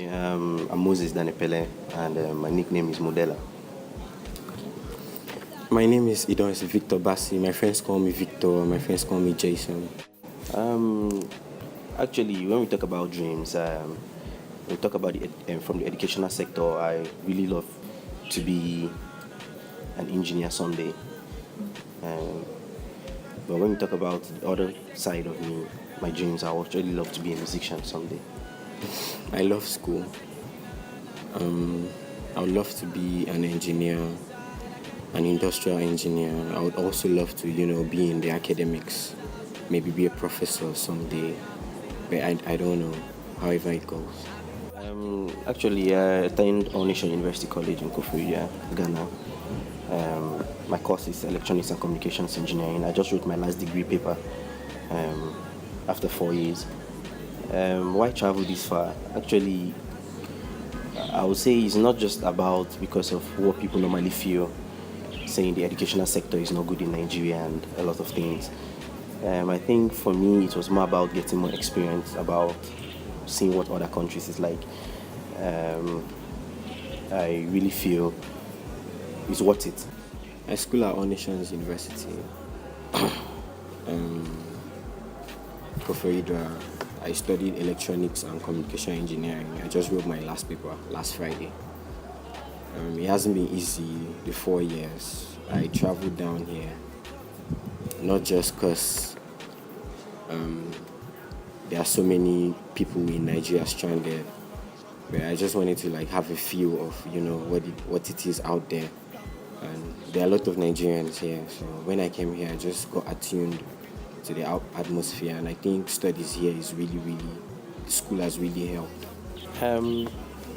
I'm Moses Danepele, and my nickname is Modella. My name is Idris Victor Bassi. My friends call me Victor. My friends call me Jason. Um, Actually, when we talk about dreams, we talk about from the educational sector. I really love to be an engineer someday. Um, but when we talk about the other side of me, my dreams, I would actually love to be a musician someday. I love school. I would love to be an engineer, an industrial engineer. I would also love to, be in the academics, maybe be a professor someday. But I don't know, however it goes. Actually, I attend Onisha University College in Koforidua, Ghana. My course is Electronics and Communications Engineering. I just wrote my last degree paper after 4 years. Why travel this far? Actually, I would say it's not just about because of what people normally feel, saying the educational sector is not good in Nigeria and a lot of things. I think for me it was more about getting more experience, about seeing what other countries is like. I really feel it's worth it. I school at Onisha University, Koforidua. I studied electronics and communication engineering. I just wrote my last paper last Friday. It hasn't been easy the 4 years. I traveled down here, not just because there are so many people in Nigeria stranded, but I just wanted to have a feel of what it is out there. And there are a lot of Nigerians here, so when I came here, I just got attuned to the atmosphere, and I think studies here is the school has really helped.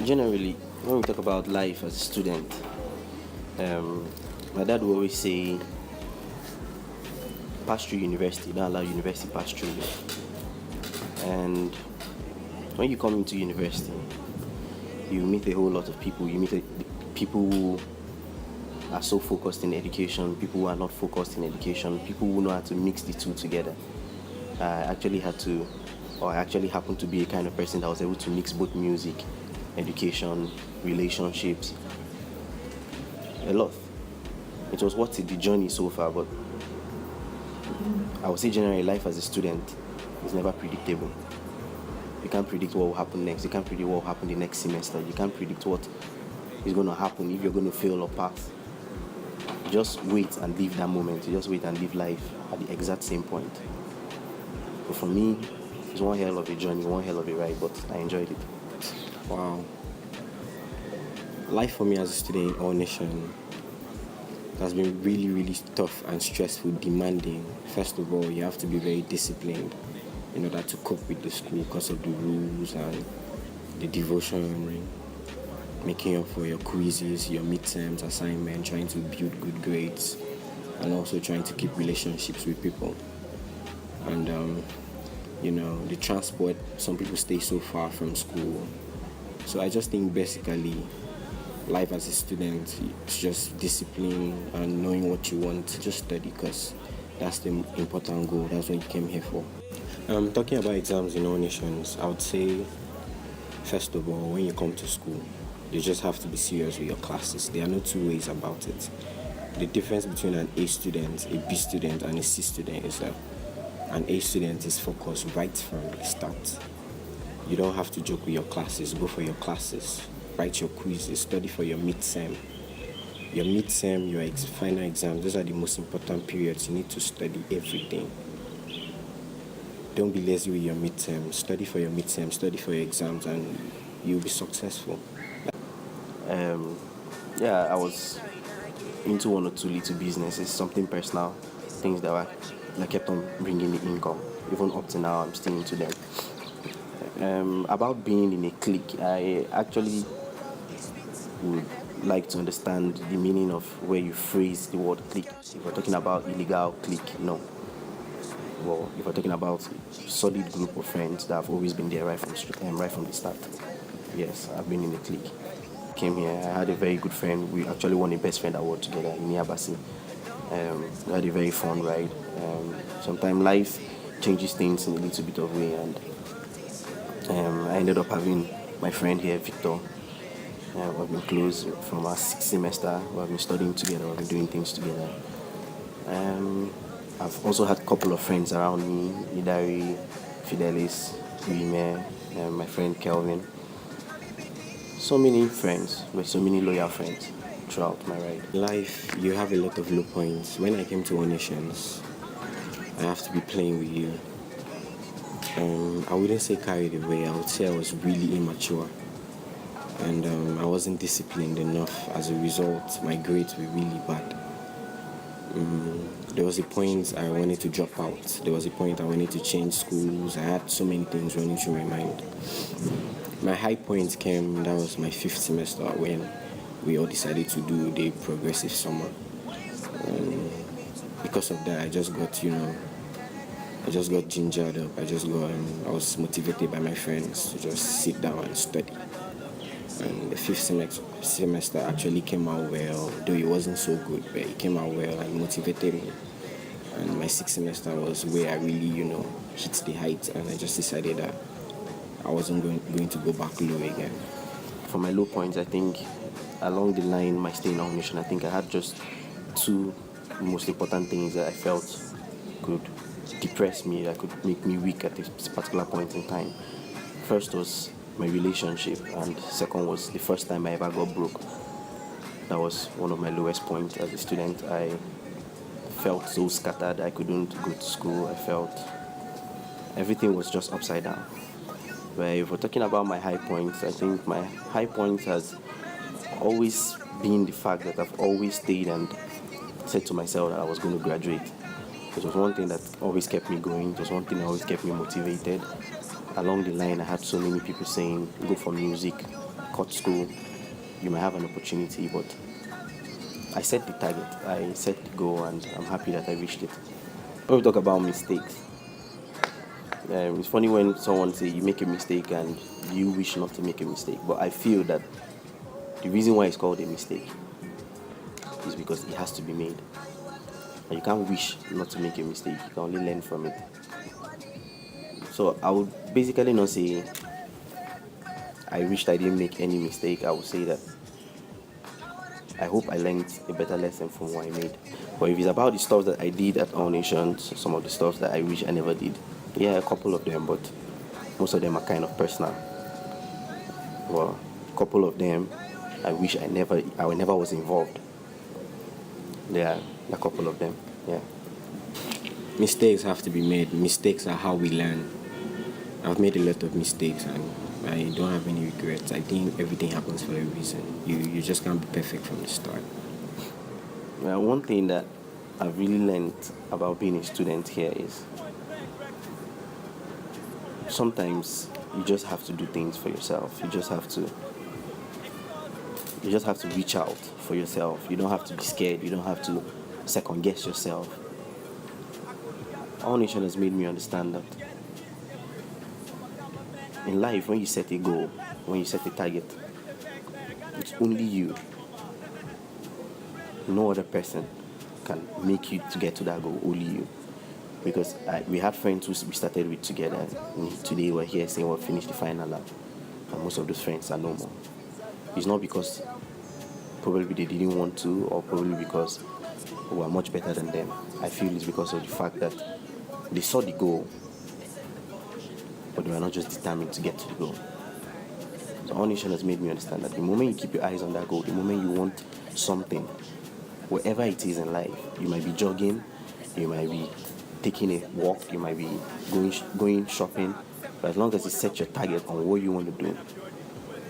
Generally, when we talk about life as a student, my dad will always say, pass through university, don't allow university pass through you. And when you come into university, you meet a whole lot of people. You meet people who are so focused in education, people who are not focused in education, people who know how to mix the two together. I actually happened to be a kind of person that was able to mix both music, education, relationships, a lot. It was worth it, the journey so far, but I would say generally life as a student is never predictable. You can't predict what will happen next. You can't predict what will happen the next semester. You can't predict what is going to happen, if you're going to fail or pass. You just wait and live that moment. You just wait and live life at the exact same point. But for me, it's one hell of a journey, one hell of a ride, but I enjoyed it. Wow. Life for me as a student in All Nation has been really tough and stressful, demanding. First of all, you have to be very disciplined in order to cope with the school because of the rules and the devotion, making up for your quizzes, your midterms, assignment, trying to build good grades, and also trying to keep relationships with people. And the transport, some people stay so far from school. So I just think basically life as a student is just discipline and knowing what you want to just study, because that's the important goal. That's what you came here for. Talking about exams in all nations, I would say, first of all, when you come to school, you just have to be serious with your classes. There are no two ways about it. The difference between an A student, a B student, and a C student is that an A student is focused right from the start. You don't have to joke with your classes. Go for your classes. Write your quizzes. Study for your midterm. Your midterm, your final exams, those are the most important periods. You need to study everything. Don't be lazy with your midterm. Study for your midterm. Study for your exams, and you'll be successful. I was into one or two little businesses, something personal, things that kept on bringing me income. Even up to now, I'm still into them. About being in a clique, I actually would like to understand the meaning of where you phrase the word clique. If we're talking about illegal clique, no. Well, if we're talking about solid group of friends that have always been there right from the start, yes, I've been in a clique. Came here, I had a very good friend. We actually won a best friend award together in Yabasi. We had a very fun ride. Sometimes life changes things in a little bit of way, and I ended up having my friend here, Victor. We've been close from our sixth semester. We've been studying together. We've been doing things together. I've also had a couple of friends around me, Idari, Fidelis, Rime, my friend Kelvin. So many friends, with so many loyal friends throughout my ride. Life, you have a lot of low points. When I came to auditions, I have to be playing with you. I wouldn't say carried away. I would say I was really immature, and I wasn't disciplined enough. As a result, my grades were really bad. There was a point I wanted to drop out. There was a point I wanted to change schools. I had so many things running through my mind. My high point came, that was my fifth semester, when we all decided to do the progressive summer. Because of that, I just got gingered up. I was motivated by my friends to just sit down and study. And the fifth semester actually came out well, though it wasn't so good, but it came out well and motivated me. And my sixth semester was where I really, hit the heights, and I just decided that I wasn't going to go back low again. For my low points, I think along the line, my stay in our nation, I think I had just two most important things that I felt could depress me, that could make me weak at this particular point in time. First was my relationship, and second was the first time I ever got broke. That was one of my lowest points as a student. I felt so scattered. I couldn't go to school. I felt everything was just upside down. But if we're talking about my high points, I think my high point has always been the fact that I've always stayed and said to myself that I was going to graduate. It was one thing that always kept me going. It was one thing that always kept me motivated. Along the line, I had so many people saying, go for music, cut school, you might have an opportunity, but I set the target, I set the goal, and I'm happy that I reached it. When we talk about mistakes, it's funny when someone says you make a mistake and you wish not to make a mistake, but I feel that the reason why it's called a mistake is because it has to be made. And you can't wish not to make a mistake, you can only learn from it. So I would basically not say I wished I didn't make any mistake. I would say that I hope I learned a better lesson from what I made. But if it's about the stuff that I did at All Nations, some of the stuff that I wish I never did, yeah, a couple of them, but most of them are kind of personal. Well, a couple of them I wish I never was involved. There are a couple of them, yeah. Mistakes have to be made. Mistakes are how we learn. I've made a lot of mistakes, and I don't have any regrets. I think everything happens for a reason. You just can't be perfect from the start. Well, one thing that I've really learned about being a student here is sometimes you just have to do things for yourself. You just have to reach out for yourself. You don't have to be scared. You don't have to second guess yourself. All Nation has made me understand that in life, when you set a goal, when you set a target, it's only you. No other person can make you to get to that goal, only you. Because we had friends who we started with together. Today we're here saying we'll finish the final lap. And most of those friends are no more. It's not because probably they didn't want to, or probably because we are much better than them. I feel it's because of the fact that they saw the goal, but they were not just determined to get to the goal. So All Nation has made me understand that the moment you keep your eyes on that goal, the moment you want something, wherever it is in life, you might be jogging, you might be taking a walk, you might be going shopping, but as long as you set your target on what you want to do,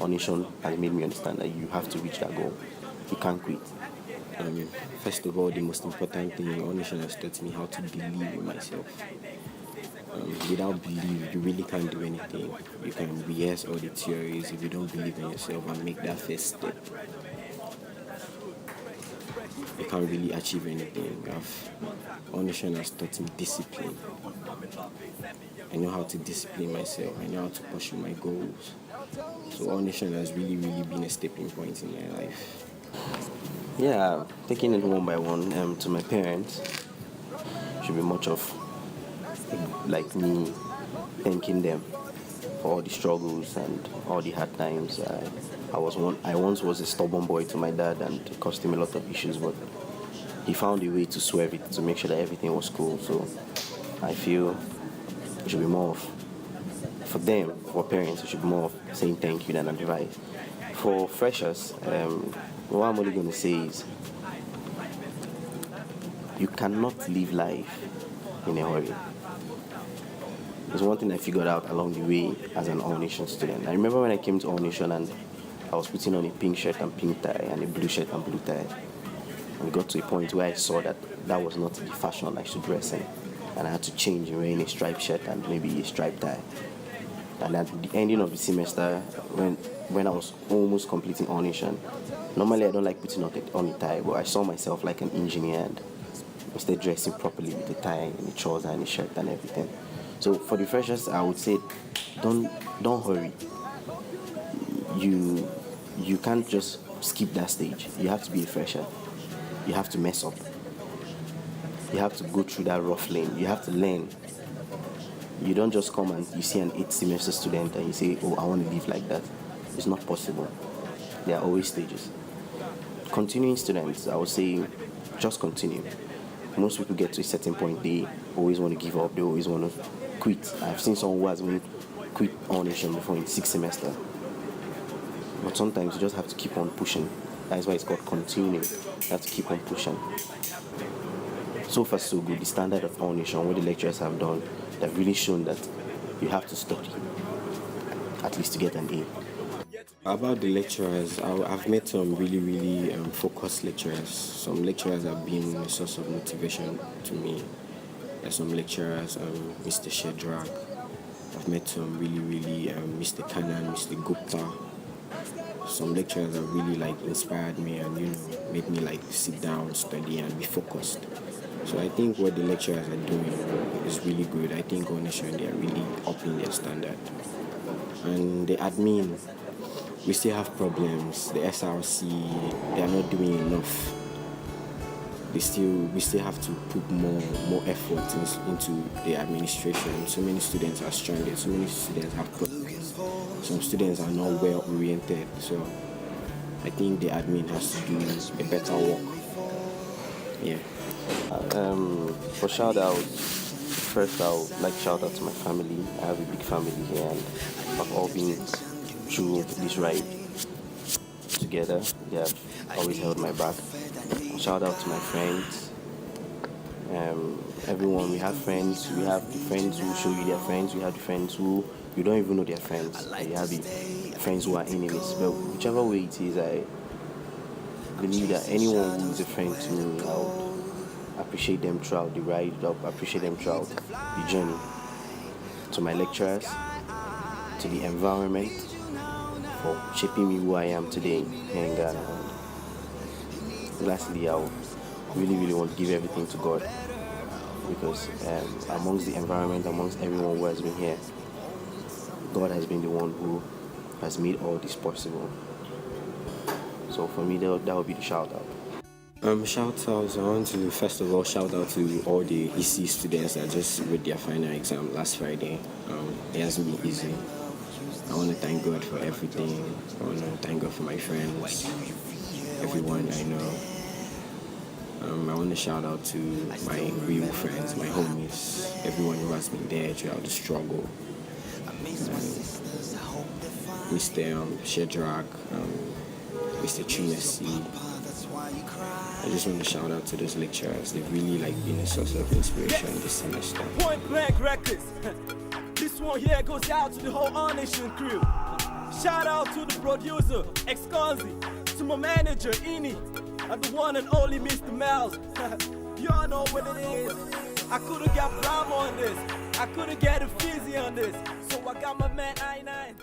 All Nation has made me understand that you have to reach that goal. You can't quit. First of all, the most important thing, All Nation has taught me how to believe in myself. Without belief, you really can't do anything. You can rehearse all the theories. If you don't believe in yourself and make that first step, you can't really achieve anything. All Nation has taught me discipline. I know how to discipline myself. I know how to pursue my goals. So All Nation has really, really been a stepping point in my life. Yeah, taking it one by one, to my parents should be much of like me thanking them all the struggles and all the hard times. I once was a stubborn boy to my dad, and it cost him a lot of issues, but he found a way to swerve it to make sure that everything was cool. So I feel it should be more of, for them, for parents, it should be more of saying thank you than advice. For freshers, what I'm only going to say is you cannot live life in a hurry. There's one thing I figured out along the way as an All Nation student. I remember when I came to All Nation and I was putting on a pink shirt and pink tie and a blue shirt and blue tie. And it got to a point where I saw that that was not the fashion I should dress in. And I had to change and wearing a striped shirt and maybe a striped tie. And at the ending of the semester, when I was almost completing All Nation, normally I don't like putting on a tie, but I saw myself like an engineer and instead dressing properly with a tie and a trouser and a shirt and everything. So for the freshers, I would say, don't hurry. You can't just skip that stage. You have to be a fresher. You have to mess up. You have to go through that rough lane. You have to learn. You don't just come and you see an 8th semester student and you say, oh, I want to live like that. It's not possible. There are always stages. Continuing students, I would say, just continue. Most people get to a certain point, they always want to give up, they always want to quit. I've seen someone who has been quit All Nation before in 6th semester. But sometimes you just have to keep on pushing. That's why it's called continuing. You have to keep on pushing. So far so good. The standard of All Nation, what the lecturers have done, they've really shown that you have to study, at least to get an A. About the lecturers, I've met some really focused lecturers. Some lecturers have been a source of motivation to me. There's some lecturers, Mr. Shedrack. I've met some really Mr. Kanan, Mr. Gupta. Some lecturers have really inspired me and made me sit down, study and be focused. So I think what the lecturers are doing is really good. I think All Nation, they are really upping their standard. And the admin, we still have problems. The SRC, they are not doing enough. We still have to put more effort into the administration. So many students are stranded. So many students have problems. Some students are not well oriented. So I think the admin has to do a better work. Yeah. For shout out, first I would like to shout out to my family. I have a big family here and I've all been through this ride together. They have always held my back. Shout out to my friends. Everyone, we have friends. We have the friends who show you their friends. We have the friends who you don't even know their friends. You have the friends who are enemies. But whichever way it is, I believe that anyone who is a friend to me, I would appreciate them throughout the ride. I appreciate them throughout the journey. To my lecturers, to the environment, for shaping me who I am today here in Ghana. Lastly, I would really want to give everything to God, because amongst the environment, amongst everyone who has been here, God has been the one who has made all this possible. So for me, that would be the shout out. Shout out, I want to first of all shout out to all the EC students that just wrote their final exam last Friday. It hasn't been easy. I want to thank God for everything. I want to thank God for my friends, everyone I know. I want to shout out to my real friends, my homies, everyone who has been there throughout the struggle. Mr. Shedrack, Mr. Chinesi. I just want to shout out to those lecturers. They've really been a source of inspiration this semester. Point Blank Records. This one here goes out to the whole All Nation crew. Shout out to the producer, Exconzi, to my manager, Ini, and the one and only Mr. Miles. You all know what it is. I couldn't get Brahma on this. I couldn't get a Fizzy on this. So I got my man I9.